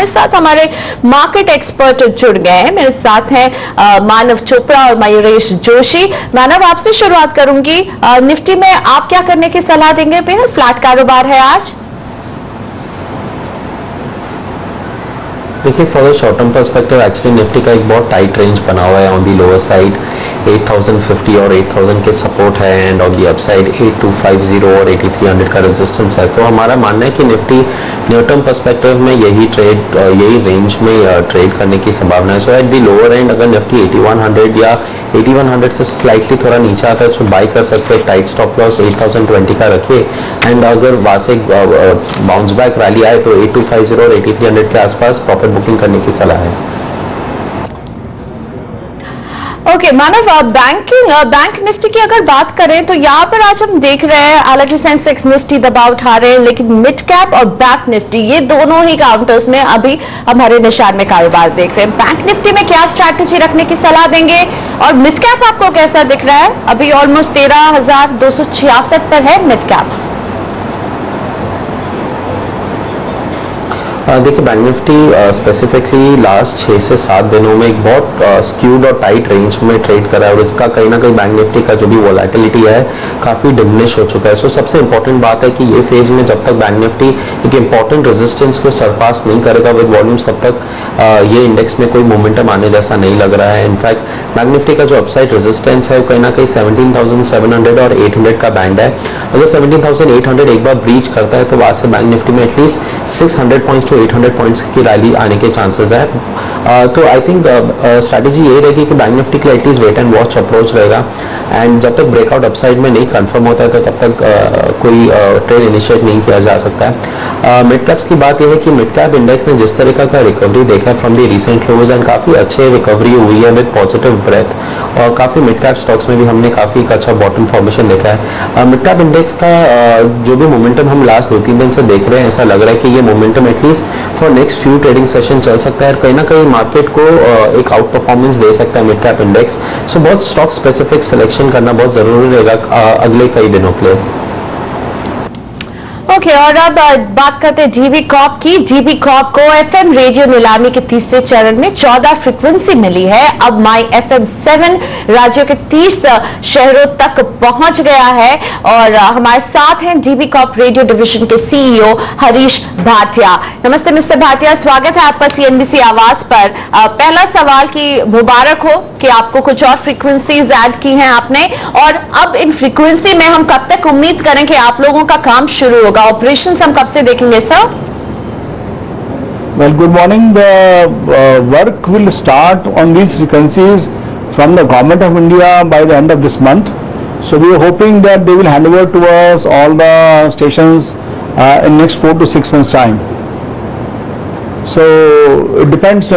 हमारे साथ हमारे मार्केट एक्सपर्ट जुड़ गए हैं। मेरे साथ हैं मानव चोपड़ा और मयूरेश जोशी। मानव, आपसे शुरुआत करूंगी। निफ्टी में आप क्या करने की सलाह देंगे? बेहद फ्लैट कारोबार है आज। देखिए, for the short term perspective actually Nifty का एक बहुत टाइट रेंज बना हुआ है। ऑन दी लोअर साइड 8050 और 8000 के सपोर्ट है एंड ऑन दी अपसाइड 8250 और 8300 का रेजिस्टेंस है। तो हमारा मानना है कि निफ्टी न्यू टर्म पर्सपेक्टिव में यही रेंज में ट्रेड करने की संभावना है। सो एट दी लोअर एंड अगर निफ्टी 8100 या 8100 से स्लाइटली थोड़ा नीचे आता है तो बाई कर सकते हैं। टाइट स्टॉप लॉस 8020 का रखिए एंड अगर वहां से बाउंस बैक रैली आए तो 8250 और 8300 के आसपास प्रॉफिट बुकिंग करने की सलाह है। ओके मानव, बैंक निफ्टी की अगर बात करें तो यहाँ पर आज हम देख रहे हैं, हालांकि सेंसेक्स निफ्टी दबाव उठा रहे हैं, लेकिन मिड कैप और बैंक निफ्टी ये दोनों ही काउंटर्स में अभी हमारे निशान में कारोबार देख रहे हैं। बैंक निफ्टी में क्या स्ट्रैटेजी रखने की सलाह देंगे और मिड कैप आपको कैसा दिख रहा है? अभी ऑलमोस्ट 13,266 पर है मिड कैप। देखिए, बैंक निफ्टी स्पेसिफिकली लास्ट 6 से 7 दिनों में एक बहुत स्क्यूड और टाइट रेंज में ट्रेड करा है और इसका कहीं ना कहीं बैंक निफ्टी का जो भी वोलेटिलिटी है काफ़ी डिमिनिश हो चुका है। सो सबसे इंपॉर्टेंट बात है कि ये फेज में जब तक बैंक निफ्टी एक इंपॉर्टेंट रेजिस्टेंस को सरपास नहीं करेगा विद वॉल्यूम्स, तब तक ये इंडेक्स में कोई मोमेंटम आने जैसा नहीं लग रहा है। इनफैक्ट बैंक निफ्टी का जो अपसाइड रेजिस्टेंस है वो कहीं ना कहीं 17,700 और 800 का बैंड है। अगर 17,800 एक बार ब्रीच करता है तो वहाँ से बैंक निफ्टी में एटलीस्ट 600 पॉइंट्स टू 800 पॉइंट्स की रैली आने के चांसेस है। तो आई थिंक स्ट्रैटेजी ये रहेगी कि बैंक निफ्टी के लिए at least wait and watch approach रहेगा एंड जब तक ब्रेकआउट अपसाइड में नहीं कंफर्म होता है तो तब तक कोई ट्रेड इनिशिएट नहीं किया जा सकता है। मिड कैप्स की बात यह है कि मिड कैप इंडेक्स ने जिस तरीके का रिकवरी देखा है from the recent lows and काफ़ी अच्छे रिकवरी हुई है विद पॉजिटिव ब्रेथ और काफ़ी मिड कैप स्टॉक्स में भी हमने काफ़ी अच्छा बॉटम फॉर्मेशन देखा है। मिड कैप इंडेक्स का जो भी मोमेंटम हम लास्ट 2-3 दिन से देख रहे हैं, ऐसा लग रहा है कि ये momentum at least for next few trading session चल सकता है और कहीं ना कहीं मार्केट को एक आउट परफॉर्मेंस दे सकता है मिड कैप इंडेक्स। सो बहुत स्टॉक स्पेसिफिक सिलेक्शन करना बहुत जरूरी रहेगा अगले कई दिनों के लिए। ओके, और अब बात करते हैं जीबी कॉर्प की। जीबी कॉर्प को एफएम रेडियो नीलामी के तीसरे चरण में 14 फ्रीक्वेंसी मिली है। अब माई एफएम 7 राज्यों के 30 शहरों तक पहुंच गया है और हमारे साथ हैं जीबी कॉर्प रेडियो डिवीजन के सीईओ हरीश भाटिया। नमस्ते मिस्टर भाटिया, स्वागत है आपका सीएनबीसी आवाज पर। पहला सवाल की मुबारक हो कि आपको कुछ और फ्रीक्वेंसीज ऐड की हैं आपने, और अब इन फ्रीक्वेंसी में हम कब तक उम्मीद करें कि आप लोगों का काम शुरू होगा? ऑपरेशंस हम कब से देखेंगे sir? Well, good morning. The work will start on these frequencies from the Government of India by the end of this month. So we are hoping that they will hand over to us all the stations in next 4 to 6 months time. So it depends,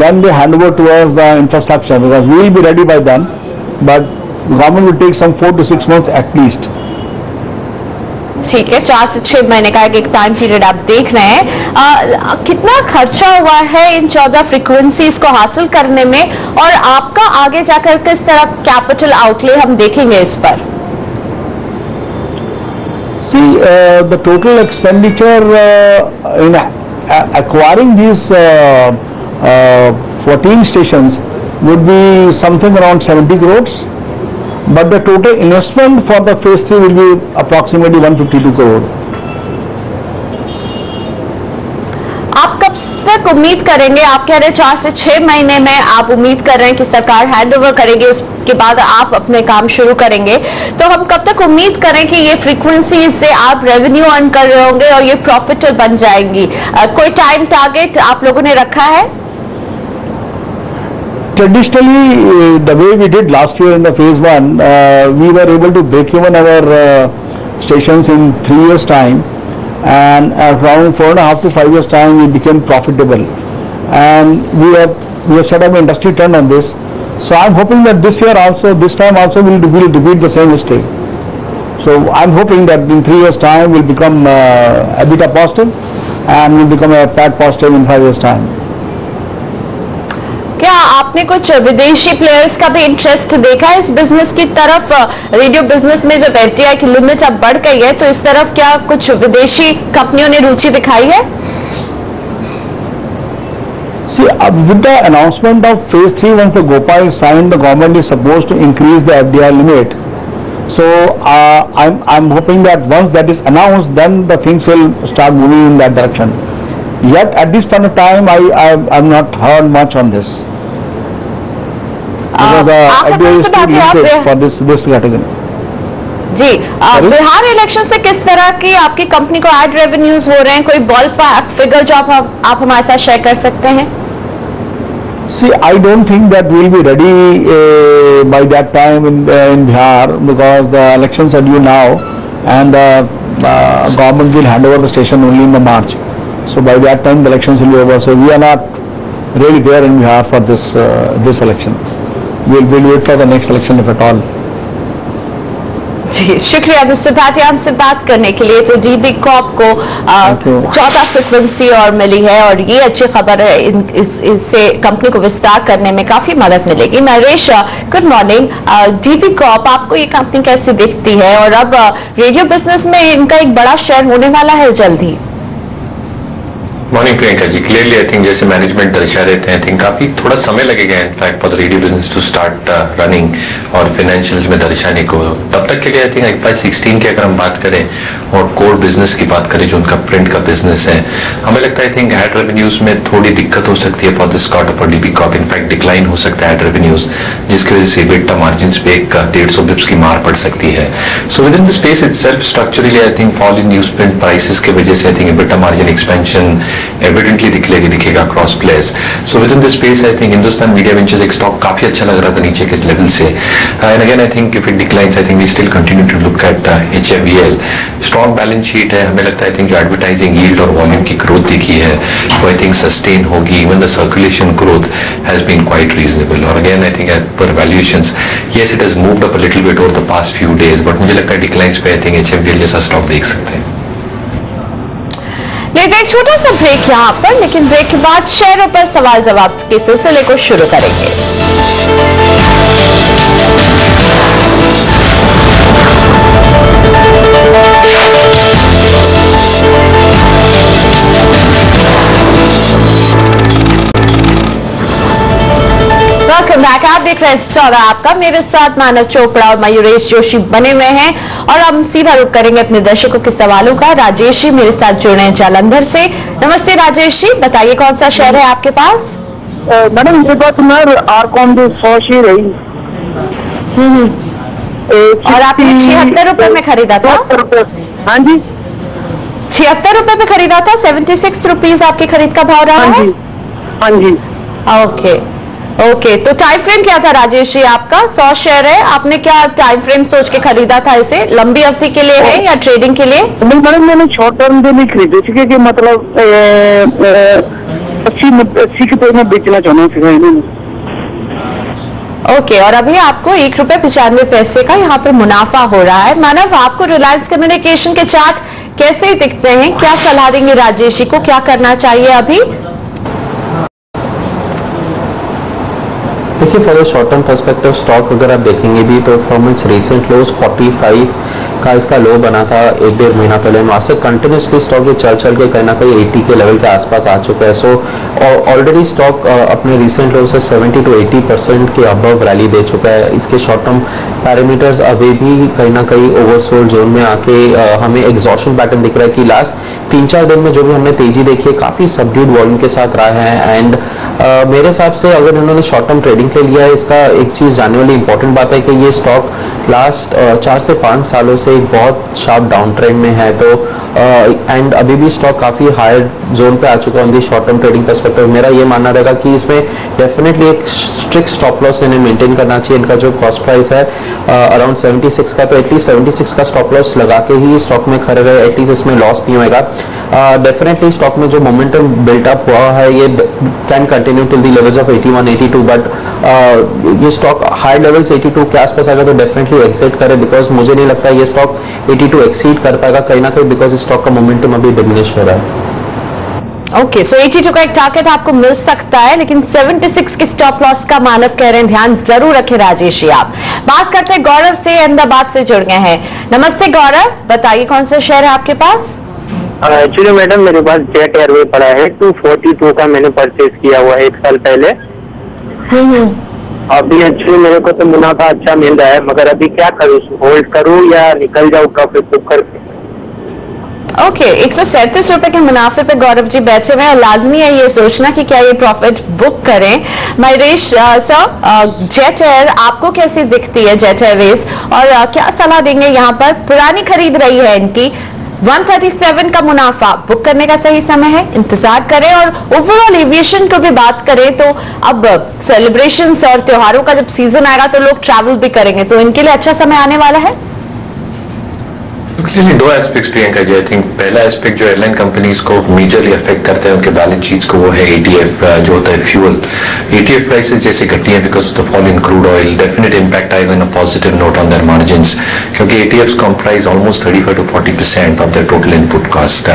when they hand over to us the infrastructure, because we will be ready by then, but government will take some 4 to 6 months at least. ठीक है, 4 से 6 महीने का एक time period आप देख रहे हैं। कितना खर्चा हुआ है इन 14 फ्रीक्वेंसीज को हासिल करने में और आपका आगे जाकर किस तरह कैपिटल आउटले हम देखेंगे इस पर? See, the total expenditure in acquiring these 14 stations would be something around 70 crores. But the total investment for the phase 3 will be approximately 152 crore. आप कब तक उम्मीद करेंगे? आप कह रहे हैं 4 से 6 महीने में आप उम्मीद कर रहे हैं कि सरकार हैंड ओवर करेगी, उसके बाद आप अपने काम शुरू करेंगे। तो हम कब तक उम्मीद करें कि ये फ्रीक्वेंसी से आप रेवेन्यू अर्न कर रहे होंगे और ये प्रॉफिटेबल बन जाएंगी? कोई टाइम टारगेट आप लोगों ने रखा है? Traditionally, the way we did last year in the phase 1, we were able to break even our stations in 3 years time, and around 4.5 to 5 years time we became profitable, and we have set up an industry trend on this. So I'm hoping that this time also we'll repeat the same mistake. So I'm hoping that in 3 years time we'll become EBITDA positive and we'll become a PAT positive in 5 years time. क्या आपने कुछ विदेशी players का भी interest देखा है इस business की तरफ? रेडियो बिजनेस में जब एफडीआई की लिमिट अब बढ़ गई है तो इस तरफ क्या कुछ विदेशी कंपनियों ने रुचि दिखाई है? See, with the announcement of phase 3, once the GOPA is signed, the government is supposed to increase the FDI limit. So I'm hoping that once that is announced, then the things will start moving in that direction. Yet at this point of time, I've not heard much on this. Because the FDI is too limited for this category. जी, Bihar election से किस तरह की आपकी company को add revenues हो रहे हैं? कोई बॉल फिगर जो आप हमारे साथ शेयर कर सकते हैं? See, I don't think that we'll be ready by that time in Bihar, because the elections are due now, and government will hand over the station only in the March. So by that time the elections will be over. So we are not really there in Bihar for this election. We'll wait for the next election if at all. जी, शुक्रिया mister Bhatia हमसे बात करने के लिए। तो dB corp को 14 frequency और मिली है, और ये अच्छी खबर है, इससे कंपनी को विस्तार करने में काफी मदद मिलेगी। Naresh, good morning. DB Corp, आपको ये कंपनी कैसी दिखती है, और अब रेडियो बिजनेस में इनका एक बड़ा शेयर होने वाला है जल्दी? Morning Priyanka ji, clearly I think जैसे मैनेजमेंट दर्शा रहे थे, आई थिंक काफी थोड़ा समय लगेगा in fact for the radio business to start running और फाइनेंशियल्स में दर्शाने को। तब तक के लिए आई थिंक FY16 की अगर हम बात करें और कोर बिजनेस की बात करें जो उनका प्रिंट का बिजनेस है, हमें लगता है आई थिंक एड रेवेन्यूज में थोड़ी दिक्कत हो सकती है for this quarter for DB Corp. In fact decline हो सकता है एड रेवेन्यूज, जिसकी वजह से EBITDA मार्जिन पे एक 150 बिप्स की मार पड़ सकती है। So within the space itself structurally I think fall in newsprint prices की वजह से I think EBITDA margin expansion evidently दिखेगा cross place. So within this space I think Hindustan media ventures एक stock काफी अच्छा लग रहा था नीचे के लेवल से, and again I think if it declines I think we still continue to look at HFVL। Strong balance sheet है, हमें लगता है आई थिंक जो एडवर्टाइजिंग यील्ड और वॉल्यूम की ग्रोथ दिखी है वो आई थिंक सस्टेन होगी। Even the circulation growth has been quite reasonable, और again I think as per valuations yes it has moved up a little bit over the past few days, but मुझे लगता है declines पे I think HFVL जैसा stock देख सकते हैं। लेते एक छोटा सा ब्रेक यहाँ पर, लेकिन ब्रेक के बाद शेयरों पर सवाल जवाब के सिलसिले को शुरू करेंगे। Welcome back. आप देख रहे हैं सौदा आपका, मेरे साथ मानव चोपड़ा और मयूरेश जोशी बने हुए हैं, और हम सीधा रुख करेंगे अपने दर्शकों के सवालों का। राजेश जी मेरे साथ जुड़े हैं जालंधर से। नमस्ते राजेश जी, बताइए कौन सा शेयर है आपके पास? मैडम मेरे पास आरकॉम जो 100 शेयर है। और आपने 76 रुपए में खरीदा था? हाँ जी, 76 रुपए में खरीदा था। 76 रुपीज आपकी खरीद का भाव रहा है? हाँ जी। ओके, तो टाइम फ्रेम क्या था राजेश जी आपका? 100 शेयर है, आपने क्या टाइम फ्रेम सोच के खरीदा था? इसे लंबी अवधि के लिए है या ट्रेडिंग के लिए? मैडम मैंने शॉर्ट टर्म के लिए खरीदे थे कि मतलब 80 रुपए में बेचना चाहना है। ओके, और अभी आपको 1 रुपए 95 पैसे का यहाँ पे मुनाफा हो रहा है। मानव, आपको रिलायंस कम्युनिकेशन के चार्ट कैसे दिखते हैं? क्या सलाह देंगे राजेश जी को, क्या करना चाहिए अभी? देखिए, for the short term perspective stock अगर आप देखेंगे भी तो फ्रॉम इट्स रिसेंट लोज 45 का इसका लो बना था 1-1.5 महीना पहले, वहाँ से कंटिन्यूसली स्टॉक ये चल के कहीं ना कहीं 80 के लेवल के आसपास आ चुका है। सो ऑलरेडी स्टॉक अपने रिसेंट लो से 70 to 80% के अबव रैली दे चुका है। इसके शॉर्ट टर्म पैरामीटर्स अभी भी कहीं ना कहीं ओवरसोल्ड जोन में आके हमें एग्जॉशन पैटर्न दिख रहा है कि लास्ट 3-4 दिन में जो भी हमने तेजी देखी है काफी सबड्यूड वॉल्यूम के साथ रहा है। एंड मेरे हिसाब से अगर इन्होंने शॉर्ट टर्म ट्रेडिंग के लिया है, इसका एक चीज जानने वाली इंपॉर्टेंट बात है कि ये स्टॉक लास्ट 4 से 5 सालों से एक बहुत शार्प डाउन ट्रेंड में है। तो एंड अभी भी स्टॉक काफी हायर जोन पे आ चुका है on the short term trading perspective. मेरा ये मानना रहेगा कि इसमें डेफिनेटली एक स्ट्रिक्ट स्टॉप लॉस इन्हें मेंटेन करना चाहिए। इनका जो कॉस्ट प्राइस है अराउंड 76 का, तो एटलीस्ट 76 का स्टॉप लॉस लगा के ही स्टॉक में खड़े रहे, एटलीस्ट इसमें लॉस नहीं होगा। डेफिनेटली स्टॉक में जो मोमेंटम बिल्टअप हुआ है ये can continue till the levels of 81-82, but ये स्टॉक हाई लेवल्स 82 के आसपास आएगा तो डेफिनेटली एक्सिट करे, बिकॉज मुझे नहीं लगता ये स्टॉक 82 एक्सीड कर पाएगा कहीं ना कहीं, बिकॉज स्टॉक का मोमेंटम अभी डिमिनिश हो रहा है। ओके, सो 82 का एक टारगेट आपको मिल सकता है, लेकिन 76 के स्टॉप लॉस का मानव कह रहे हैं ध्यान जरूर रखें राजेश जी। आप बात करते हैं गौरव से, अहमदाबाद से जुड़ गए हैं। नमस्ते गौरव, बताइए कौन सा शेयर है आपके पास? एक्चुअली मैडम मेरे पास जेट एयरवे पड़ा है 242 का, मैंने परचेज किया हुआ है 1 साल पहले। अभी एक्चुअली मेरे को तो मुनाफा अच्छा मिल रहा है, मगर अभी क्या करूँ, होल्ड करूँ या निकल जाऊँ प्रॉफिट बुक करके? ओके 137 रुपए के मुनाफे पे गौरव जी बैठे हुए हैं। लाजमी है ये सोचना कि क्या ये प्रॉफिट बुक करें। मयूरेश सर, जेट एयर आपको कैसी दिखती है, जेट एयरवेज, और क्या सलाह देंगे? यहाँ पर पुरानी खरीद रही है इनकी 137 का मुनाफा बुक करने का सही समय है, इंतजार करें? और ओवरऑल एविएशन को भी बात करें तो अब सेलिब्रेशंस और त्योहारों का जब सीजन आएगा तो लोग ट्रैवल भी करेंगे, तो इनके लिए अच्छा समय आने वाला है। क्लियरली दो aspects Priyanka ji. I think पहला एस्पेक्ट जो एयरलाइन कंपनीज को मेजरली अफेक्ट करता है उनके बैलेंस शीट्स को, वो है एटीएफ जो होता है फ्यूल। एटीएफ प्राइसेस जैसे घटी है because of the fall in crude oil, definite impact आएगा in a positive note on their margins, क्योंकि ATFs comprise almost 35 to 40% of their total input cost.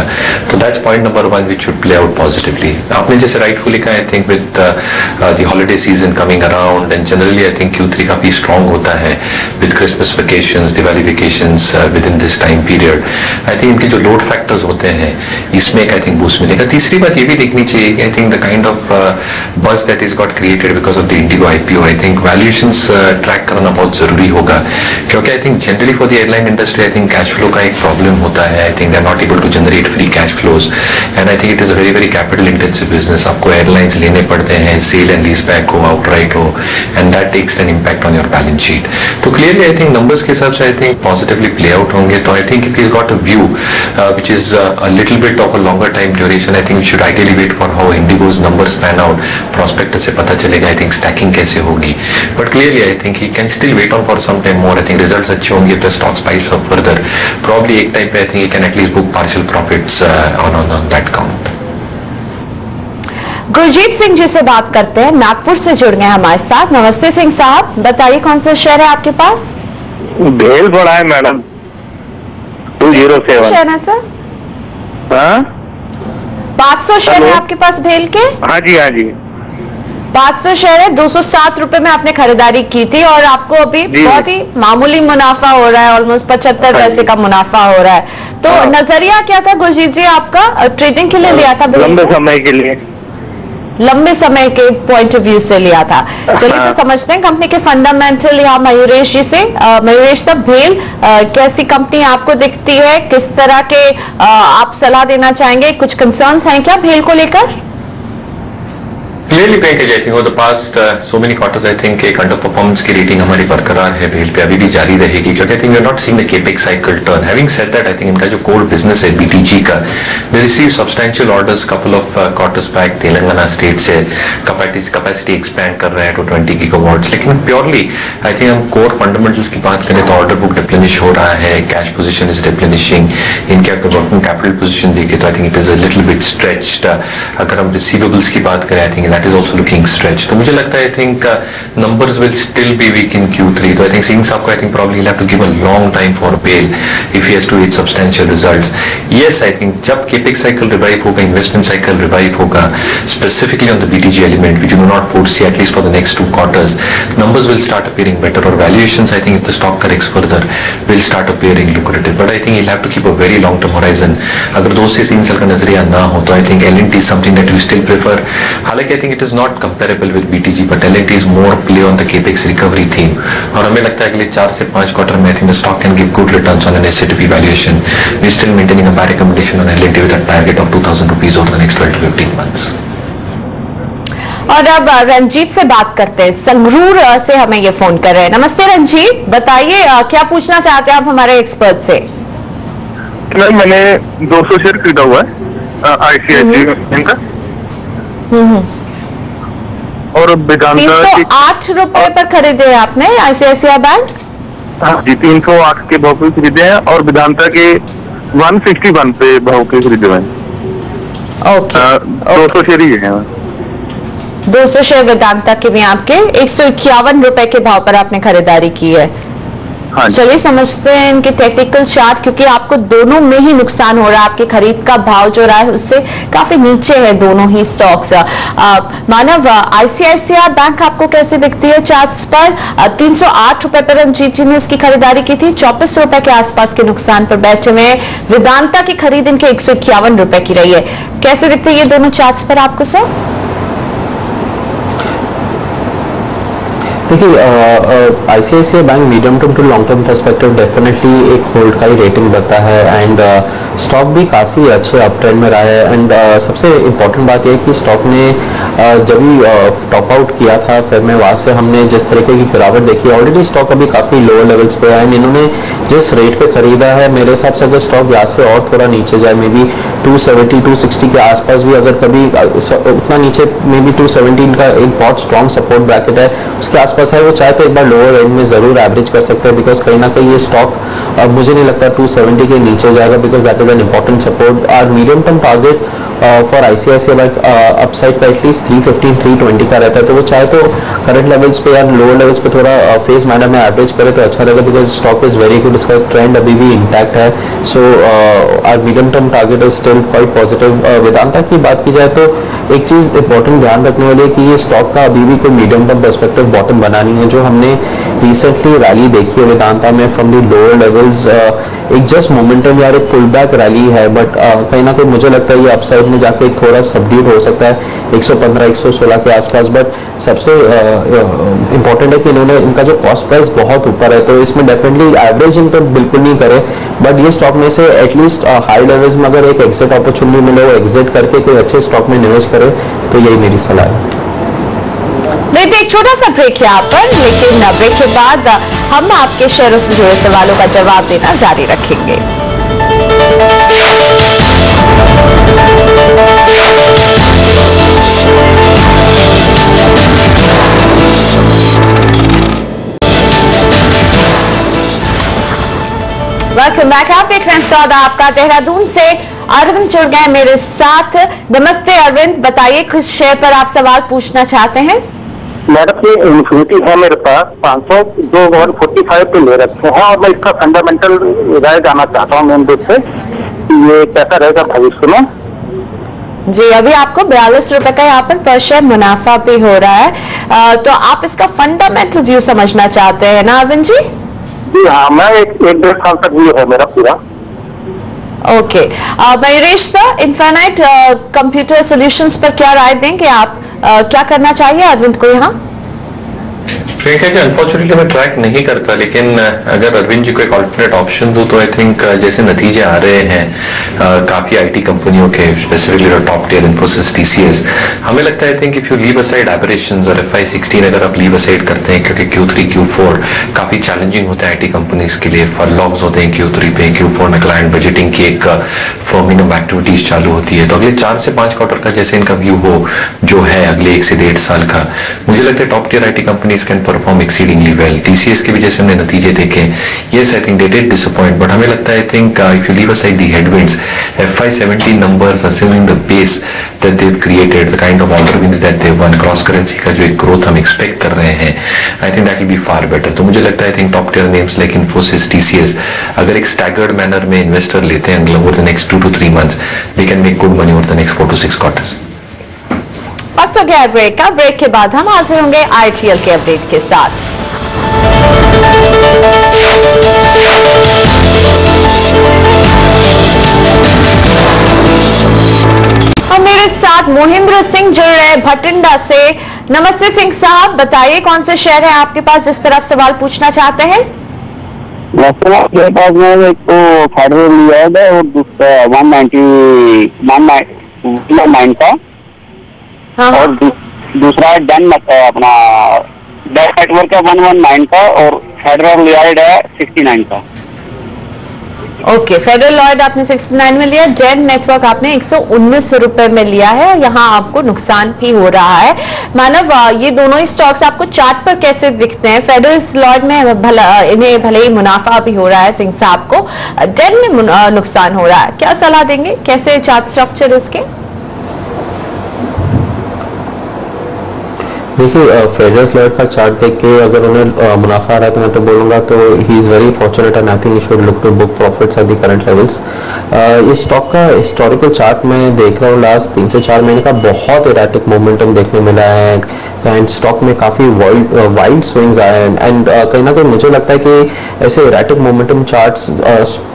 तो that's point number 1 which should play out positively. आपने जैसे rightfully कहा, I think with the holiday season coming around and generally I think Q3 काफी strong होता है with Christmas vacations, Diwali vacations with in this time period. I think इनके जो load factors होते हैं इसमें एक आई थिंक बूस्ट मिलेगा। तीसरी बात ये भी देखनी चाहिए कि I think the kind of buzz that is got created because of the IndiGo IPO, I think valuations track करना बहुत जरूरी होगा, क्योंकि I think generally for the airline industry I think cash flow का एक प्रॉब्लम होता है। I think they are not able to generate free cash flows and I think it is a very very capital intensive business. आपको airlines लेने पड़ते हैं, sale and lease back हो, outright हो, and that takes an impact on your balance sheet. तो clearly I think numbers के हिसाब से I think positively play out होंगे। तो I think if he got a view which is a little bit of a longer time duration, I think we should ideally wait for how Indigo's numbers pan out. Prospectus से पता चलेगा I think stacking कैसे होगी, but clearly I think he can still wait on for some time more. I think results अच्छे होंगे तो stock spikes up further. Probably एक time पे I think he can at least book partial profits on that count. Gurjeet Singh ji से बात करते हैं, नागपुर से जुड़ गए हमारे साथ। नमस्ते सिंह साहब, बताइए कौन सा शेयर है आपके पास? भेल पड़ा है मैडम 207 शेयर है सर। 500 शेयर है आपके पास भेल के? हाँ जी हाँ जी 500 शेयर है, 207 रुपए में आपने खरीदारी की थी और आपको अभी बहुत ही मामूली मुनाफा हो रहा है, ऑलमोस्ट 75 पैसे का मुनाफा हो रहा है। तो नजरिया क्या था गुरजीत जी आपका? ट्रेडिंग के लिए लिया था? लंबे समय के लिए, लंबे समय के पॉइंट ऑफ व्यू से लिया था। चलिए तो समझते हैं कंपनी के फंडामेंटल यहाँ मयूरेश जी से। मयूरेश साहब, भेल कैसी कंपनी आपको दिखती है? किस तरह के आप सलाह देना चाहेंगे? कुछ कंसर्न्स हैं क्या भेल को लेकर? Clearly Priyanka ji, I think over the past so many quarters I think एक अंडर परफॉर्मेंस की रेटिंग हमारी बरकरार है भेल पे, अभी भी जारी रहेगी, क्योंकि I think we are not seeing the capex cycle turn. Having said that, I think इनका जो कोर बिजनेस है बीटीजी का, they receive substantial orders couple of quarters back. Telangana state से कैपेसिटी एक्सपैंड कर रहे हैं टू 20 गीगावाट्स, लेकिन purely I think हम कोर फंडामेंटल्स की बात करें तो ऑर्डर बुक डिप्लेनिश हो रहा है, कैश पोजीशन इज डिप्लेनिशिंग। इनके अगर वर्किंग कैपिटल पोजीशन देखें तो I think it is a little bit stretched. अगर हम रिसीवेबल्स की बात करें, आई think that is also looking stretch. तो मुझे लगता है I think numbers will still be weak in Q3. तो I think Singh साहब को I think probably he'll have to give a long time for bail if he has to hit substantial results. Yes, I think जब capex cycle revive होगा, investment cycle revive होगा, specifically on the BTG element, which you do not foresee at least for the next 2 quarters, numbers will start appearing better, or valuations I think if the stock corrects further will start appearing lucrative. But I think he'll have to keep a very long term horizon. अगर 2 से 3 साल का नजरिया ना हो तो I think L&T is something that we still prefer. हालांकि I think it is not comparable with BTG, but L&T is more play on the capex recovery theme. और हमें लगता है अगले 4 से 5 क्वार्टर में I think the stock can give good returns on an S&P valuation. We're still maintaining a buy recommendation on L&T with a target of 2,000 rupees over the next 12 to 15 months. और अब रंजीत से बात करते हैं, संगरूर से हमें ये फोन कर रहे हैं। नमस्ते रंजीत, बताइए क्या पूछना चाहते हैं आप हमारे एक्सपर्ट से? मैंने 200 शेयर खरीदा हुआ है ICICI बैंक का, और वेदांता 308 रुपए पर खरीदे हैं आपने ICICI बैंक? हाँ जी 308 के भाव पे खरीदे हैं, और वेदांता के 161 पे भाव के खरीदे हुए हैं। ओके, 200 शेयर ही है। 200 शेयर वेदांता के भी आपके 151 रुपए के भाव पर आपने खरीदारी की है। हाँ जी। चलिए समझते हैं इनके टेक्निकल चार्ट, क्योंकि आपको दोनों में ही नुकसान हो रहा है। आपके खरीद का भाव जो रहा है उससे काफी नीचे है दोनों ही स्टॉक्स। मानव, आईसीआईसीआई बैंक आपको कैसे दिखती है चार्ट्स पर? 308 रुपए पर रंजीत ने इसकी खरीदारी की थी, 34 रुपए के आसपास के नुकसान पर बैठे हुए हैं। वेदांता की खरीद इनके 151 रुपए की रही है। कैसे दिखते हैं ये दोनों चार्ट्स पर आपको सर? देखिए, ICICI bank medium term to long term perspective definitely एक होल्ड का ही रेटिंग बनता है एंड स्टॉक भी काफ़ी अच्छे अप ट्रेंड में रहा है। एंड सबसे इम्पोर्टेंट बात यह है कि स्टॉक ने जब भी टॉप आउट किया था फिर में वहाँ से हमने जिस तरीके की गिरावट देखी, ऑलरेडी स्टॉक अभी काफ़ी लोअर लेवल्स पे है एंड इन्होंने जिस रेट पे खरीदा है, मेरे हिसाब से अगर स्टॉक यहाँ से और थोड़ा नीचे जाए, मे बी 270 260 के आसपास भी अगर कभी उतना नीचे, मे बी 217 का एक बहुत स्ट्रॉन्ग सपोर्ट ब्रैकेट है उसके आसपास है, वो चाहे तो एक बार लोअर रेंज में जरूर एवरेज कर सकते हैं, बिकॉज कहीं ना कहीं ये स्टॉक मुझे नहीं लगता 270 के नीचे जाएगा, because that is an important support. और medium term target for ICICI bank upside का एटलीस्ट 315 320 का रहता है, तो वो चाहे तो करंट लेवल्स पे या लोअर लेवल्स पे थोड़ा फेज मैनर में एवरेज करे तो अच्छा रहेगा, because stock is very good, इसका ट्रेंड अभी भी इंटैक्ट है। So our medium term target is still quite positive. Vedanta की बात की जाए तो एक चीज इंपॉर्टेंट ध्यान रखने वाली है कि ये स्टॉक का अभी भी कोई मीडियम टर्म पर्सपेक्टिव बॉटम बना नहीं है। जो हमने रिसेंटली रैली देखी है वेदांता में फ्रॉम द लोअर लेवल्स, एक जस्ट मोमेंटम या एक पुल बैक रैली है, बट कहीं ना कहीं मुझे लगता है ये अपसाइड में जाके थोड़ा सबड्यूट हो सकता है 115 116 के आसपास। बट सबसे इंपॉर्टेंट है कि इन्होंने इनका जो कॉस्ट प्राइस बहुत ऊपर है, तो इसमें डेफिनेटली एवरेजिंग तो बिल्कुल नहीं करे, बट ये स्टॉक में से एटलीस्ट हाई लेवल्स में अगर एक एग्जिट अपॉर्चुनिटी मिले, वो एग्जिट करके कोई अच्छे स्टॉक में निवेश करे, तो यही मेरी सलाह है। लेते एक छोटा सा ब्रेक यहाँ पर, लेकिन ब्रेक के बाद हम आपके शेयरों से जुड़े सवालों का जवाब देना जारी रखेंगे। Welcome back. आप देख रहे हैं सौदा आपका। देहरादून से अरविंद जुड़ गए मेरे साथ। नमस्ते अरविंद, बताइए किस शेयर पर आप सवाल पूछना चाहते हैं? मैडम ये इन्फिनिटी है मेरे पास 500 जो 145 पे ले रखे हैं, और मैं इसका फंडामेंटल राय जाना चाहता हूँ मेन रूप से, ये कैसा रहेगा भविष्य में? जी, अभी आपको 42 रुपए का यहाँ पर शेयर मुनाफा भी हो रहा है, तो आप इसका फंडामेंटल व्यू समझना चाहते हैं ना अरविंद जी? जी हाँ, मैं एक डेढ़ साल तक व्यू है मेरा पूरा। Okay, Mayuresh sir, infinite computer solutions पर क्या राय देंगे आप? क्या करना चाहिए अरविंद को यहाँ? प्रियंका जी, अनफॉर्चुनेटली मैं ट्रैक नहीं करता, लेकिन अगर अरविंद जी को एक ऑल्टरनेट ऑप्शन दूं तो आई थिंक जैसे नतीजे आ रहे हैं काफी आईटी कंपनियों के, specifically top tier Infosys, TCS, हमें लगता है I think if you leave aside aberrations और FY16 अगर आप लीव असाइड करते हैं, क्योंकि Q3 Q4 काफी चैलेंजिंग होता है आईटी कंपनीज के लिए, फॉरलॉग्स होते हैं Q3 पे, Q4 में क्लाइंट बजटिंग की एक फर्मिंग ऑफ एक्टिविटीज चालू होती है, तो अगले 4 से 5 क्वार्टर का जैसे इनका व्यू हो जो है अगले 1 से 1.5 साल का, मुझे लगता है top tier IT companies can perform exceedingly well. TCS के भी जैसे हमने नतीजे देखे, yes I think they did disappoint, but हमें लगता है I think if you leave aside the headwinds, FY17 numbers assuming the base that they've created, the kind of order wins that they've won, cross currency का जो एक growth हम expect कर रहे हैं, I think that will be far better. तो मुझे लगता है I think top tier names like Infosys, TCS अगर एक स्टैगर्ड मैनर में इन्वेस्टर लेते हैं over the next 2 to 3 months, they can make good money over the next 4 to 6 quarters। वक्त हो गया ब्रेक का। ब्रेक के बाद हम हाजिर होंगे ITL के अपडेट के साथ। और मेरे साथ मोहिंद्र सिंह जुड़ रहे हैं भटिंडा से। नमस्ते सिंह साहब, बताइए कौन से शेयर है आपके पास जिस पर आप सवाल पूछना चाहते हैं? मेरे पास में एक तो फेडरल लियार्ड है और दूसरा 199 का, हाँ, और दूसरा है डन अपना डेट नेटवर्क का 119 का, और फेडरल लियार्ड है 69 का। ओके, फेडरल लॉयड आपने 69 में लिया, डेन नेटवर्क आपने 119 रुपए में लिया है, यहाँ आपको नुकसान भी हो रहा है। मानव, ये दोनों ही स्टॉक्स आपको चार्ट पर कैसे दिखते हैं? फेडरल लॉयड में इन्हें भले ही मुनाफा भी हो रहा है सिंह साहब को, डेन में नुकसान हो रहा है, क्या सलाह देंगे? कैसे चार्ट स्ट्रक्चर इसके? देखिए फेडरस लॉयड का चार्ट देख के अगर उन्हें मुनाफा आ रहा है तो मैं तो बोलूँगा तो he is very fortunate and I think you should look to book profits at the current levels. ये स्टॉक का हिस्टोरिकल चार्ट मैं देख रहा हूँ लास्ट 3 से 4 महीने का बहुत इराटिक मोमेंटम देखने मिला है एंड स्टॉक में काफ़ी वाइल्ड स्विंग्स आए हैं एंड कहीं ना कहीं मुझे लगता है कि ऐसे इराटिक मोमेंटम चार्ट्स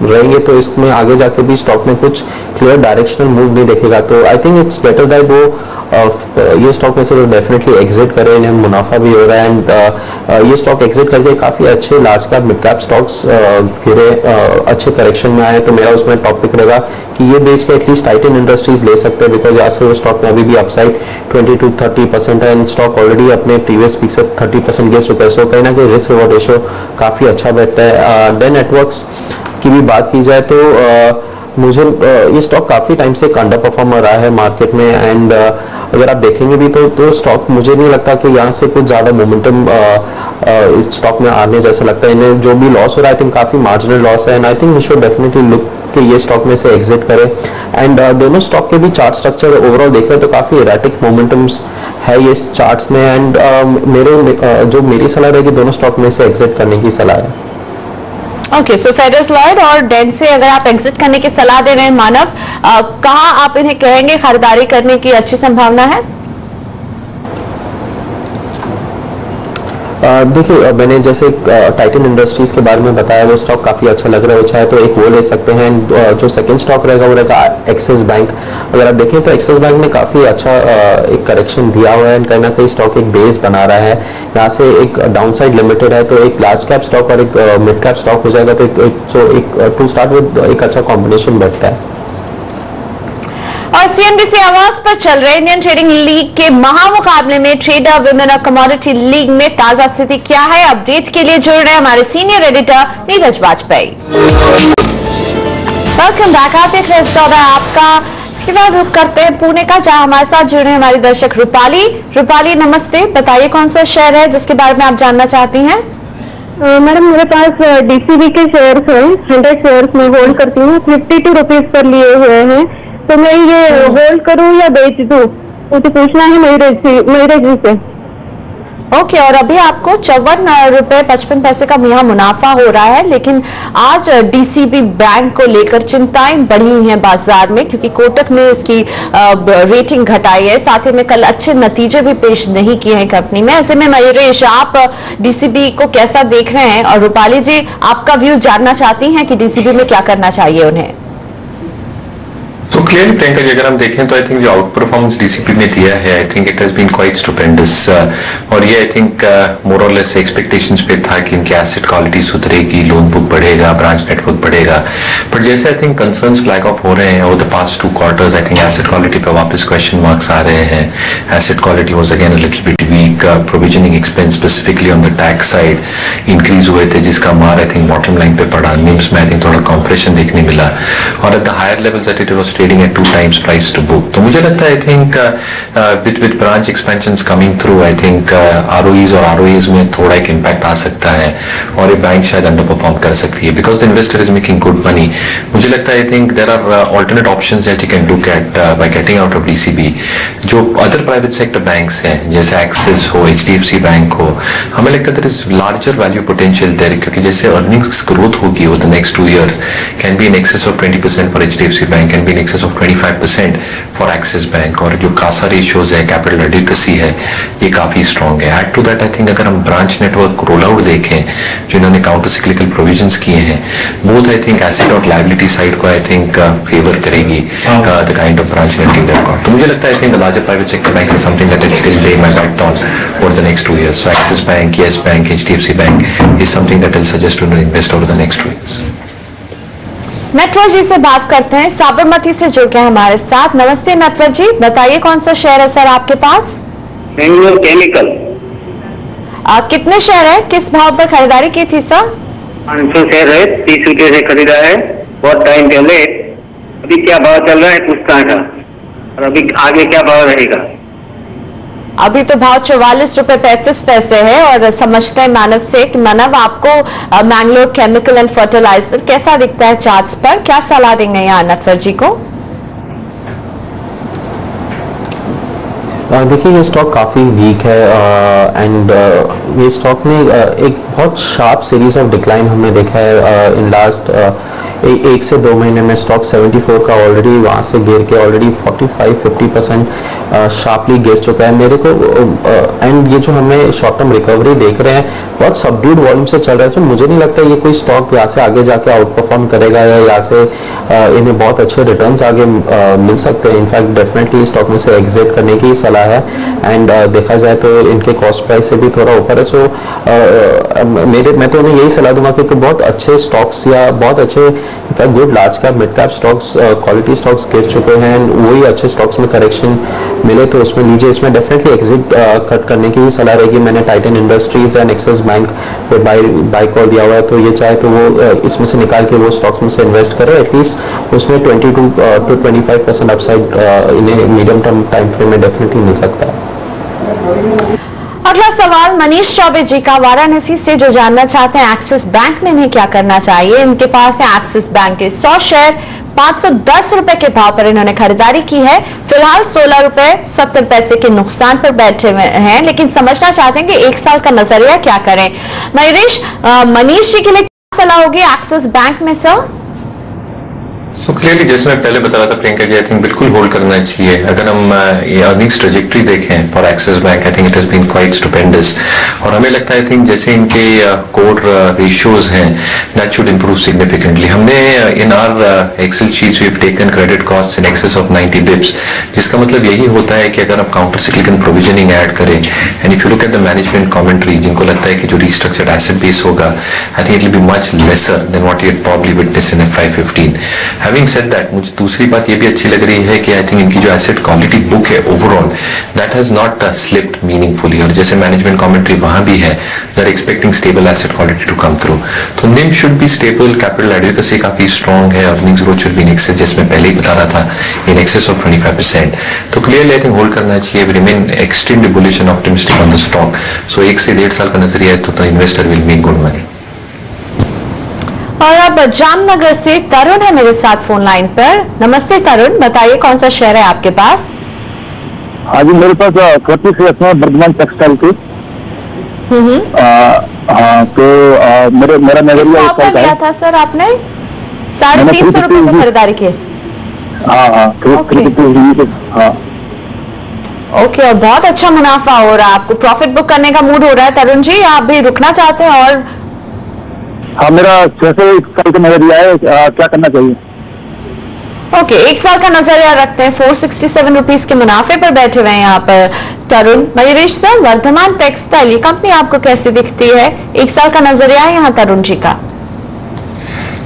रहेंगे तो इसमें आगे जाके भी स्टॉक में कुछ क्लियर डायरेक्शनल मूव नहीं देखेगा। तो I think it's better that वो ये स्टॉक में से तो डेफिनेटली एग्जिट करें, इन्हें मुनाफा भी हो रहा है एंड ये स्टॉक एग्जिट करके काफ़ी अच्छे large cap mid cap stocks गिरे अच्छे करेक्शन में आए तो मेरा उसमें टॉपिक रहेगा कि ये बेच के एटलीस्ट टाइटन इंडस्ट्रीज ले सकते हैं बिकॉज यहाँ से वो स्टॉक में अभी भी अपसाइड 20 to 30% है एंड स्टॉक ऑलरेडी अपने प्रीवियस पीक से 30% गिर चुका है। सो कहीं ना कहीं रिस्क रिवॉर्ड रेशियो काफ़ी अच्छा बैठता है। डेन नेटवर्क्स की भी बात की जाए तो मुझे ये स्टॉक काफ़ी टाइम से एक अंडर परफॉर्मर रहा है मार्केट में एंड अगर आप देखेंगे भी तो स्टॉक मुझे नहीं लगता कि यहाँ से कुछ ज़्यादा मोमेंटम इस स्टॉक में आने जैसा लगता है। इन्हें जो भी लॉस हो रहा है आई थिंक काफ़ी मार्जिनल लॉस है and I think we should definitely look कि ये स्टॉक में से एग्जिट करें एंड दोनों स्टॉक के भी चार्ट स्ट्रक्चर ओवरऑल देख रहे हैं तो काफ़ी इराटिक मोमेंटम्स है ये चार्ट्स में एंड जो मेरी सलाह रहेगी दोनों स्टॉक में से एग्जिट करने की सलाह है। ओके, सो फेडरस लॉयड और डेन से अगर आप एग्जिट करने की सलाह दे रहे हैं मानव, कहाँ आप इन्हें कहेंगे खरीदारी करने की अच्छी संभावना है? देखिए मैंने जैसे टाइटन इंडस्ट्रीज के बारे में बताया वो स्टॉक काफ़ी अच्छा लग रहा है, चाहे तो एक वो ले सकते हैं। जो सेकंड स्टॉक रहेगा वो रहेगा एक्सिस बैंक। अगर आप देखें तो एक्सिस बैंक में काफ़ी अच्छा एक करेक्शन दिया हुआ है, कहीं ना कहीं स्टॉक एक बेस बना रहा है, यहाँ से एक डाउनसाइड लिमिटेड है तो एक लार्ज कैप स्टॉक और एक मिड कैप स्टॉक हो जाएगा तो एक टू स्टार्ट विद एक अच्छा कॉम्बिनेशन बैठता है। और सीएनबीसी आवाज पर चल रहे इंडियन ट्रेडिंग लीग के महामुकाबले में ट्रेडर विमेन और कमोडिटी लीग में ताजा स्थिति क्या है, अपडेट के लिए जुड़ रहे हैं हमारे senior editor Neeraj Vajpayee. Welcome back, आप देख रहे हैं आपका। इसके बाद रुक करते हैं पुणे का, जहां हमारे साथ जुड़ रहे हैं हमारी दर्शक रूपाली। रूपाली नमस्ते, बताइए कौन सा शेयर है जिसके बारे में आप जानना चाहती हैं? मैडम मेरे पास डीसीबी के शेयर्स हैं, 100 शेयर्स में होल्ड करती हूँ, 52 रुपीज पर लिए हुए हैं, तो मैं ये होल्ड करूं या बेच दूं, मुझे पूछना है मयूरेश जी से। ओके, और अभी आपको 54 रुपए 55 पैसे का यहाँ मुनाफा हो रहा है, लेकिन आज डीसीबी बैंक को लेकर चिंताएं बढ़ी हुई हैं बाजार में क्योंकि कोटक ने इसकी रेटिंग घटाई है, साथ ही में कल अच्छे नतीजे भी पेश नहीं किए हैं कंपनी में। ऐसे में मयूरेश, आप डीसीबी को कैसा देख रहे हैं और रूपाली जी आपका व्यू जानना चाहती हैं कि डीसीबी में क्या करना चाहिए उन्हें? तो क्लियरली प्रियंका जी अगर हम देखें तो आई थिंक जो आउट परफॉर्मेंस डीसीपी में दिया है I think it has been quite stupendous और ये आई थिंक मोर और लेस एक्सपेक्टेशंस पे था कि इनकी एसेट क्वालिटी सुधरेगी, लोन बुक बढ़ेगा, ब्रांच नेटवर्क बढ़ेगा, बट जैसे I think concerns flag off हो रहे हैं over the past 2 quarters I think asset quality पे वापस क्वेश्चन मार्क्स आ रहे हैं। Asset quality was again a little bit weak, provisioning expense specifically on the tax side increase हुए थे जिसका मार आई थिंक बॉटम लाइन पे पड़ा, निम्स में आई थिंक थोड़ा कॉम्प्रेशन देखने मिला और at the higher levels that it was trading at 2 times price to book। तो मुझे लगता है I think with branch expansions coming through I think ROEs और ROAs में थोड़ा एक इम्पैक्ट आ सकता है और ये बैंक शायद अंडर परफॉर्म कर सकती है because the investor is making good money. मुझे लगता है I think there are alternate options that you can look at by getting out of DCB. जो अदर प्राइवेट सेक्टर बैंक्स हैं जैसे एक्सिस हो, HDFC बैंक हो, हमें लगता है there is larger value potential there क्योंकि जैसे अर्निंग्स ग्रोथ होगी over the next 2 years can be in excess of 20% for HDFC bank, can be in excess of 25% for Axis bank और जो कासा रेशियोज है, कैपिटल एडिक्वेसी है, ये काफी strong है। Add to that I think अगर हम ब्रांच नेटवर्क रोल आउट देखें जो इन्होंने काउंटर सिक्लिकल प्रोविजंस किए हैं बोथ आई थिंक एसेट और लायबिलिटी साइड को आई थिंक फेवर करेगी the kind of branch network that got. तो मुझे लगता है I think the larger private sector banks is something that is still laying my bet on over the next 2 years। So Axis bank, Yes bank, HDFC bank is something that I will suggest to invest over the next 2 years। Natwar जी से बात करते हैं, साबरमती से जुड़ के हमारे साथ। नमस्ते नटवर जी, बताइए कौन सा शेयर है सर आपके पास? बेंगलोर केमिकल। कितने शेयर है, किस भाव पर खरीदारी की थी सर? 500 शेयर है, 30 रुपये से खरीदा है, बहुत टाइम पहले। अभी क्या भाव चल रहा है पूछता था और अभी आगे क्या भाव रहेगा? अभी तो भाव 44 रुपए 35 पैसे है और समझते हैं मानव से कि मानव आपको मैंगलोर केमिकल एंड फर्टिलाइजर कैसा दिखता है चार्ट्स पर, क्या सलाह देंगे यहाँ नटवर जी को? देखिए ये स्टॉक काफ़ी वीक है एंड ये स्टॉक में एक बहुत शार्प सीरीज ऑफ डिक्लाइन हमने देखा है इन लास्ट 1 से 2 महीने में। स्टॉक 74 का ऑलरेडी वहाँ से गिर के ऑलरेडी 45-50% शार्पली गिर चुका है मेरे को। एंड ये जो हमें शॉर्ट टर्म रिकवरी देख रहे हैं बहुत सबड्यूड वॉल्यूम से चल रहा है, तो मुझे नहीं लगता ये कोई स्टॉक यहाँ से आगे जाके आउट परफॉर्म करेगा या यहाँ से इन्हें बहुत अच्छे रिटर्न्स आगे मिल सकते हैं। इनफैक्ट डेफिनेटली स्टॉक में से एग्जिट करने की सलाह है एंड देखा जाए तो इनके कॉस्ट प्राइस से भी थोड़ा ऊपर है। सो मैं तो उन्हें यही सलाह दूंगा कि बहुत अच्छे स्टॉक्स या बहुत अच्छे in fact good large cap mid cap stocks quality stocks गिर चुके हैं, वही अच्छे स्टॉक्स में करेक्शन मिले तो उसमें लीजिए। इसमें डेफिनेटली एग्जिट कट करने की ही सलाह रहेगी। मैंने Titan industries and axis bank पे बाय कॉल दिया हुआ है, तो ये चाहे तो वो इसमें से निकाल के वो स्टॉक्स में से इन्वेस्ट करे। एटलीस्ट उसमें 22 to 25% अपसाइड इन्हें मीडियम टर्म टाइम फ्रेम में डेफिनेटली मिल सकता है। अगला सवाल मनीष चौबे जी का वाराणसी से, जो जानना चाहते हैं एक्सिस बैंक में इन्हें क्या करना चाहिए। इनके पास है एक्सिस बैंक के 100 शेयर 510 रुपए के भाव पर इन्होंने खरीदारी की है। फिलहाल 16 रुपए 70 पैसे के नुकसान पर बैठे हुए हैं, लेकिन समझना चाहते हैं कि 1 साल का नजरिया क्या करें। मनीष जी के लिए क्या सलाह होगी एक्सिस बैंक में सर? सो क्लियरली जैसे मैं पहले बता रहा था प्रियंका जी, आई थिंक बिल्कुल होल्ड करना चाहिए। अगर हम ये अर्निंग्स ट्रेजेक्टरी देखें for Axis bank, I think it has been quite stupendous और हमें लगता है आई थिंक जैसे इनके कोर रेशियोज हैं दैट शुड इंप्रूव सिग्निफिकेंटली। हमने in our Excel sheets we have taken credit cost in excess of 90 Bips, जिसका मतलब यही होता है कि अगर आप काउंटर सिक्लिकल प्रोविजनिंग ऐड करें and if you look at the management commentary, जिनको लगता है कि जो रिस्ट्रक्चर्ड एसेट बेस होगा आई think it will be much lesser than what you had probably witnessed in FY15। Having said that, मुझे दूसरी बात ये भी अच्छी लग रही है कि आई थिंक इनकी जो एसेट क्वालिटी बुक है overall that has not slipped meaningfully, और जैसे मैनेजमेंट कमेंट्री वहां भी है they are expecting stable asset quality to come through. तो NIM should be stable, capital adequacy काफी स्ट्रॉन्ग है, earnings growth should be in excess, जैसे मैं पहले ही बता रहा था इन एक्सेस ऑफ 25%। तो क्लियरली आई थिंक होल्ड करना चाहिए, remain extremely bullish and optimistic on the stock. So 1 से 1.5 साल का नजरिया है तो investor will make good money. और अब जामनगर से तरुण है मेरे साथ फोन लाइन पर। नमस्ते तरुण, बताइए कौन सा शेयर है आपके पास? हाँ जी, मेरे पास 40 शेयर्स हैं वर्धमान टेक्सटाइल के। हाँ, तो मेरा नजरिया किस लिया था सर आपने? 350 रुपए में खरीदारी की? हाँ, ओके, और बहुत अच्छा मुनाफा हो रहा है, आपको प्रॉफिट बुक करने का मूड हो रहा है तरुण जी, आप भी रुकना चाहते हैं? और हाँ, मेरा 6 से 1 साल का नजरिया है, क्या करना चाहिए? ओके, 1 साल का नजरिया रखते हैं। 467 रुपीज के मुनाफे पर बैठे हुए हैं यहाँ पर तरुण। मयूरेश सर, वर्धमान टेक्सटाइल ये कंपनी आपको कैसी दिखती है? 1 साल का नजरिया है यहाँ तरुण जी का।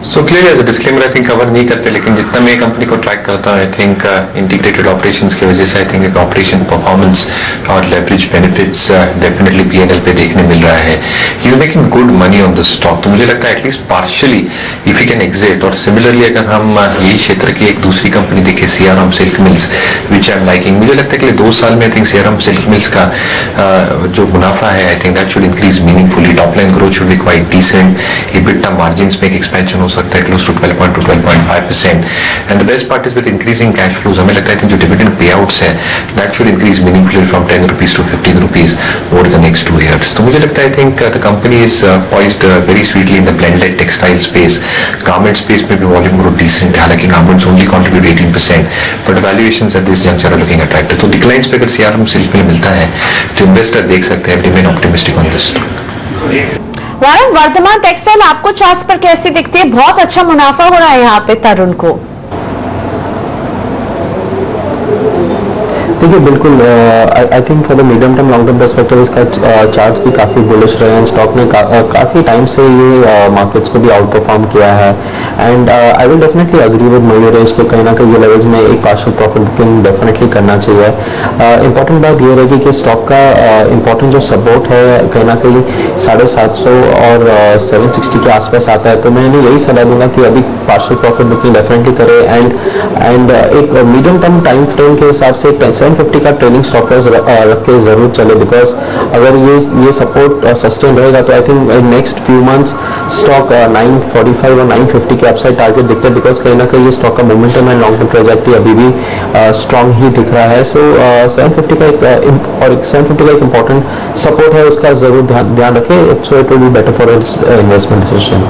So clearly as a disclaimer I think cover नहीं करते, लेकिन जितना मैं कंपनी को ट्रैक करता हूँ आई थिंक इंटीग्रेटेड ऑपरेशंस की वजह से आई थिंक एक ऑपरेशन परफॉर्मेंस और लेवरेज बेनिफिट्स डेफिनेटली P&L पे देखने मिल रहा है। He is making good money on the stock, तो मुझे लगता है at least partially if you can exit. और सिमिलरली अगर हम यही क्षेत्र की एक दूसरी कंपनी देखें CRM silk mills which I am liking, मुझे लगता है कि 2 साल में I think CRM silk mills का जो मुनाफा है I think that should increase meaningfully. Top line growth should be quite decent, EBITDA margins में एक एक्सपेंशन हो सकता है close to 12 to 12.5%। And the best part is with increasing cash flows, हमें लगता है जो डिविडेंड पे आउट्स है that should increase meaningfully from 10 rupees to 15 rupees over the next 2 years। तो मुझे लगता है I think the company is poised very sweetly in the blended textile space. Garment space में भी वॉल्यूम ग्रोथ डिसेंट है, हालांकि garments only contribute 18%, but valuations at this juncture are looking attractive. तो declines पे अगर CRM सिल्क मिल मिलता है तो इन्वेस्टर देख सकते हैं, remain optimistic on this stock. Vardhman textile आपको चार्ट्स पर कैसी दिखती है? बहुत अच्छा मुनाफा हो रहा है यहाँ पे तरुण को। देखिए बिल्कुल I think for the medium term long term perspective इसका चार्ट्स भी काफ़ी बुलिश रहे हैं। स्टॉक ने काफ़ी टाइम से ये मार्केट्स को भी आउट परफॉर्म किया है and I will definitely agree with Mayuresh के कहीं ना कहीं ये लेवल्स में एक पार्शियल प्रॉफिट बुकिंग डेफिनेटली करना चाहिए। इंपॉर्टेंट बात ये रहेगी कि स्टॉक का इंपॉर्टेंट जो सपोर्ट है कहीं ना कहीं 750 और 760 के आसपास आता है, तो मैं यही सलाह दूंगा कि अभी पार्शियल प्रॉफिट बुकिंग डेफिनेटली करे एंड एक मीडियम टर्म टाइम फ्रेम के हिसाब से 750 का ट्रेलिंग स्टॉप लॉस रख के जरूर चले, बिकॉज अगर ये सपोर्ट सस्टेन रहेगा तो I think next few months stock 945 और 950 के अपसाइड टारगेट दिखते हैं, बिकॉज कहीं ना कहीं ये स्टॉक का momentum and long term trajectory अभी भी स्ट्रांग ही दिख रहा है। सो 750 का एक 750 का एक इंपॉर्टेंट सपोर्ट है, उसका जरूर ध्यान रखें, so it will be better for investment decision.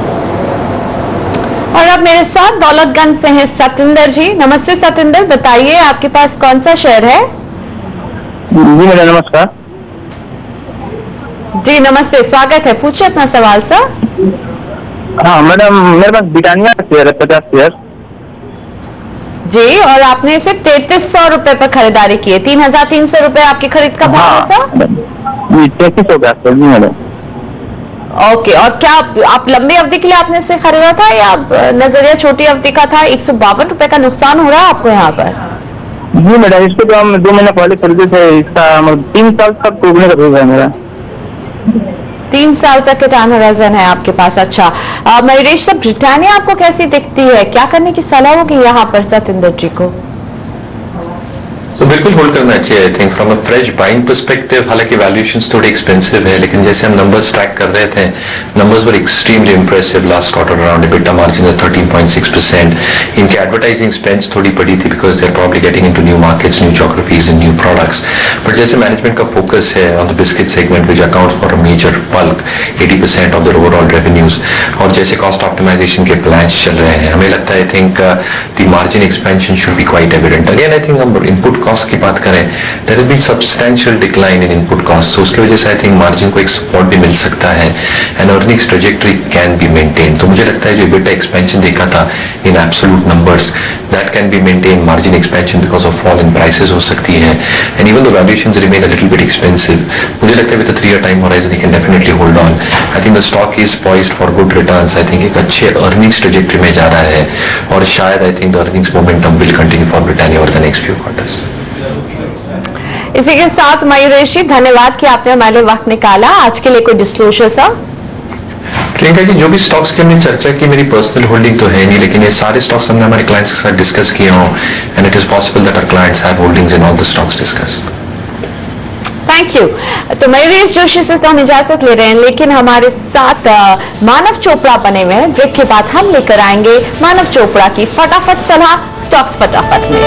और अब मेरे साथ दौलतगंज से हैं सतिंदर जी। नमस्ते सतिंदर, बताइए आपके पास कौन सा शेयर है? जी मैडम नमस्कार। जी नमस्ते, स्वागत है, पूछिए अपना सवाल सर। हाँ मैडम, मेरे पास ब्रिटानिया का शेयर है 50 शेयर जी, और आपने इसे 3300 रुपए पर खरीदारी की है। 3300 रुपए आपकी खरीद का भाव है सर? जी 3300 का जी मैडम। ओके, और क्या आप लंबी अवधि के लिए आपने इसे खरीदा था या नजरिया छोटी अवधि का था? 152 रुपए का नुकसान हो रहा है आपको यहाँ पर। जी मैडम, इसको तो हम 2 महीने पहले खरीदे थे, इसका 3 साल तक टूटने का रूल है मेरा। 3 साल तक के टाइम होराइजन है आपके पास। अच्छा मयूरेश साहब, ब्रिटानिया आपको कैसी दिखती है? क्या करने की सलाह होगी यहाँ पर सतिंदर जी को? तो बिल्कुल होल्ड करना चाहिए। I think from a fresh buying perspective, हालांकि वैल्यूएशंस थोड़ी एक्सपेंसिव है, लेकिन जैसे हम नंबर्स ट्रैक कर रहे थे, numbers were extremely impressive last quarter. Around EBITDA margin 13.6%। इनके एडवर्टाइजिंग स्पेंड्स थोड़ी बढ़ी थी because they are probably getting into new markets, new geographies and new products. But जैसे मैनेजमेंट का फोकस है on the biscuit segment which accounts for a major bulk 80% of the overall revenues, और जैसे cost optimisation के plans चल रहे हैं, हमें लगता है I think the margin expansion should be quite evident. Again I think हम इनपुट कॉस्ट की बात करें, there has been substantial decline in input costs, so उसके वजह से I think margin को एक support भी मिल सकता है and earnings trajectory can be maintained। तो मुझे लगता है जो EBITDA expansion देखा था in absolute numbers, that can be maintained। margin expansion because of fall in prices हो सकती है, and even the valuations remain a little bit expensive, मुझे लगता है with a 3-year time horizon you can definitely hold on। I think the stock is poised for good returns। I think एक अच्छे earnings trajectory में जा रहा है, और शायद I think the earnings momentum will continue for Britannia over the next few quarters। इसी के साथ मयूरेश जी, धन्यवाद कि आपने हमारे लिए वक्त निकाला। आज के लिए कोई डिस्क्लोजर सा? प्रियंका जी, जो भी स्टॉक्स की हमने चर्चा की, मेरी पर्सनल होल्डिंग तो है नहीं, लेकिन ये सारे स्टॉक्स हमने हमारे क्लाइंट्स के साथ डिस्कस किए हों, and it is possible that our clients have holdings in all the stocks discussed. Thank you. तो मयूरेश जोशी से तो हम इजाजत ले रहे हैं, लेकिन हमारे साथ मानव चोपड़ा बने हुए हैं। ब्रेक के बाद हम लेकर आएंगे मानव चोपड़ा की फटाफट सलाह स्टॉक्स फटाफट में।